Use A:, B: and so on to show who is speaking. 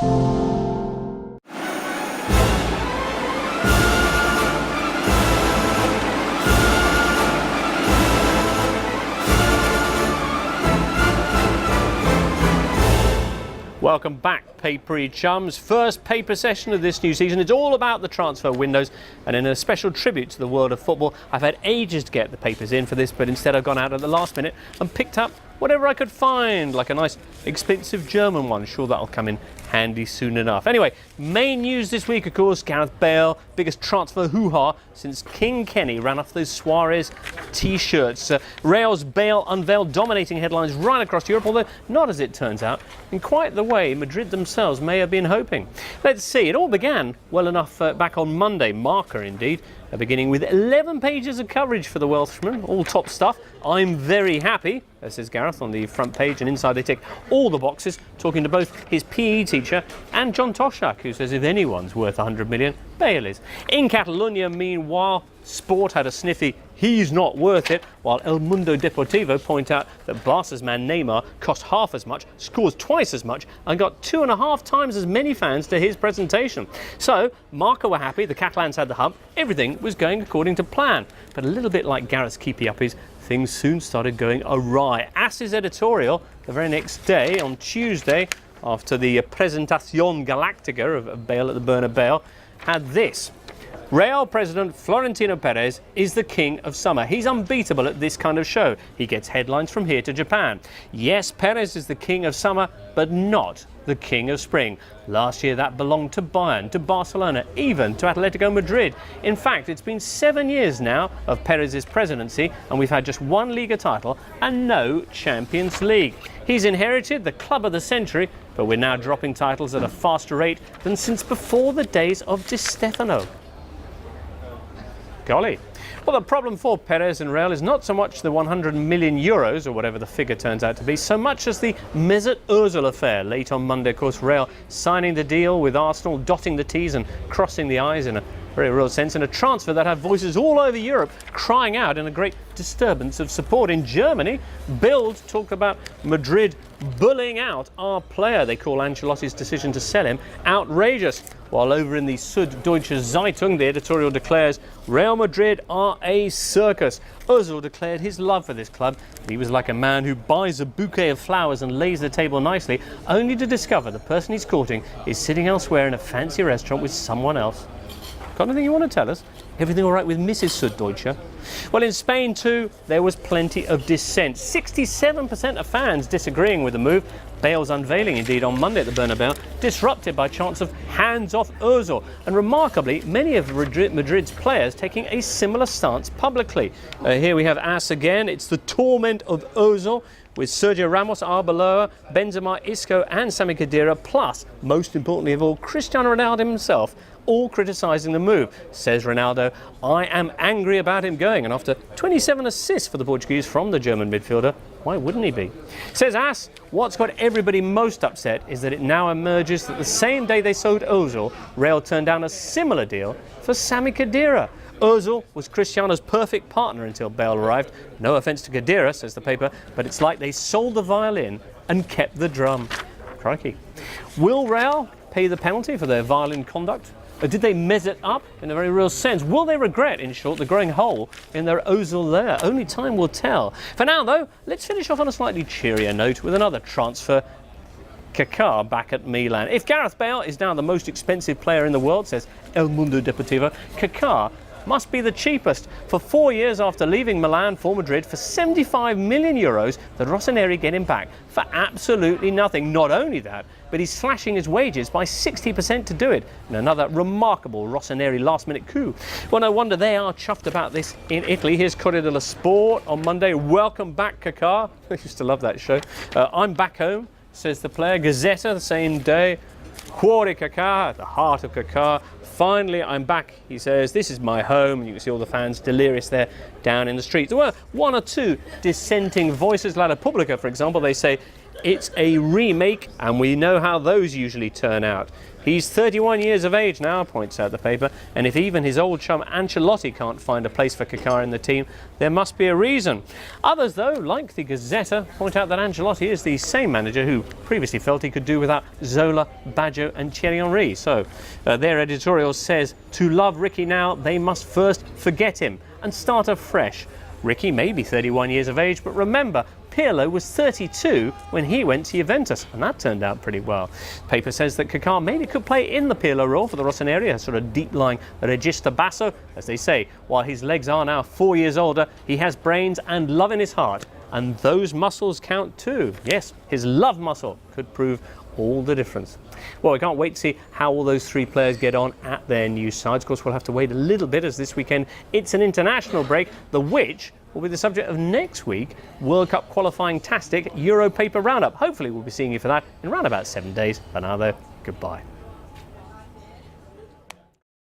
A: Welcome back, papery chums. First paper session of this new season. It's all about the transfer windows, and in a special tribute to the world of football, I've had ages to get the papers in for this, but instead I've gone out at the last minute and picked up whatever I could find, like a nice expensive German one. Sure, that'll come in handy soon enough. Anyway, main news this week, of course, Gareth Bale, biggest transfer hoo-ha since King Kenny ran off those Suarez t-shirts. Real's Bale unveiled, dominating headlines right across Europe, although not, as it turns out, in quite the way Madrid themselves may have been hoping. Let's see, it all began well enough back on Monday, Marca indeed, beginning with 11 pages of coverage for the Welshman, all top stuff. I'm very happy, says Gareth on the front page, and inside they tick all the boxes, talking to both his PE teacher and John Toshak, who says if anyone's worth 100 million, Bale is. In Catalonia, meanwhile, Sport had a sniffy, he's not worth it, while El Mundo Deportivo point out that Barca's man Neymar cost half as much, scores twice as much, and got 2.5 times as many fans to his presentation. So, Marca were happy, the Catalans had the hump, everything was going according to plan. But a little bit like Gareth's keepy-uppies, things soon started going awry. AS's editorial, the very next day, on Tuesday, after the Presentación Galáctica of Bale at the Bernabeu, had this. Real President Florentino Perez is the king of summer. He's unbeatable at this kind of show. He gets headlines from here to Japan. Yes, Perez is the king of summer, but not the king of spring. Last year that belonged to Bayern, to Barcelona, even to Atletico Madrid. In fact, it's been 7 years now of Perez's presidency, and we've had just one Liga title and no Champions League. He's inherited the club of the century, but we're now dropping titles at a faster rate than since before the days of Di Stefano. Golly. Well, the problem for Perez and Real is not so much the 100 million euros, or whatever the figure turns out to be, so much as the Mesut Ozil affair. Late on Monday, of course, Real signing the deal with Arsenal, dotting the T's and crossing the I's in a very real sense, in a transfer that had voices all over Europe crying out in a great disturbance of support. In Germany, Bild talked about Madrid bullying out our player. They call Ancelotti's decision to sell him outrageous. While over in the Süddeutsche Zeitung, the editorial declares, Real Madrid are a circus. Ozil declared his love for this club. He was like a man who buys a bouquet of flowers and lays the table nicely, only to discover the person he's courting is sitting elsewhere in a fancy restaurant with someone else. Got anything you want to tell us? Everything all right with Mrs. Süddeutsche? Well, in Spain too, there was plenty of dissent. 67% of fans disagreeing with the move. Bale's unveiling, indeed, on Monday at the Bernabeu, disrupted by chants of hands off Ozil, and remarkably, many of Madrid's players taking a similar stance publicly. Here we have AS again. It's the torment of Ozil, with Sergio Ramos, Arbeloa, Benzema, Isco and Sami Khedira, plus, most importantly of all, Cristiano Ronaldo himself, all criticising the move. Says Ronaldo, I am angry about him going, and after 27 assists for the Portuguese from the German midfielder, why wouldn't he be? Says AS, what's got everybody most upset is that it now emerges that the same day they sold Ozil, Real turned down a similar deal for Sami Khedira. Ozil was Cristiano's perfect partner until Bale arrived. No offence to Khedira, says the paper, but it's like they sold the violin and kept the drum. Crikey. Will Real pay the penalty for their violin conduct? Or did they mess it up in a very real sense? Will they regret, in short, the growing hole in their Ozil lair? Only time will tell. For now, though, let's finish off on a slightly cheerier note with another transfer. Kaká back at Milan. If Gareth Bale is now the most expensive player in the world, says El Mundo Deportivo, Kaká must be the cheapest. For 4 years after leaving Milan for Madrid for 75 million euros, the Rossoneri get him back for absolutely nothing. Not only that, but he's slashing his wages by 60% to do it, in another remarkable Rossoneri last-minute coup. Well, no wonder they are chuffed about this in Italy. Here's Corriere dello Sport on Monday. Welcome back, Kaká. I used to love that show. I'm back home, says the player. Gazzetta the same day. Cuore Kaká, the heart of Kaká. Finally, I'm back, he says. This is my home. You can see all the fans delirious there down in the streets. There were one or two dissenting voices. La Repubblica, for example, they say, it's a remake, and we know how those usually turn out. He's 31 years of age now, points out the paper, and if even his old chum Ancelotti can't find a place for Kaká in the team, there must be a reason. Others, though, like the Gazzetta, point out that Ancelotti is the same manager who previously felt he could do without Zola, Baggio and Thierry Henry. So their editorial says, to love Ricky now, they must first forget him and start afresh. Ricky may be 31 years of age, but remember, Pirlo was 32 when he went to Juventus, and that turned out pretty well. The paper says that Kaká maybe could play in the Pirlo role for the Rossoneri, a sort of deep-lying regista basso. As they say, while his legs are now 4 years older, he has brains and love in his heart, and those muscles count too. Yes, his love muscle could prove all the difference. Well, we can't wait to see how all those three players get on at their new sides. Of course, we'll have to wait a little bit, as this weekend it's an international break, the which will be the subject of next week World Cup qualifying-tastic Euro paper roundup. Hopefully we'll be seeing you for that in around about 7 days. For now though, goodbye.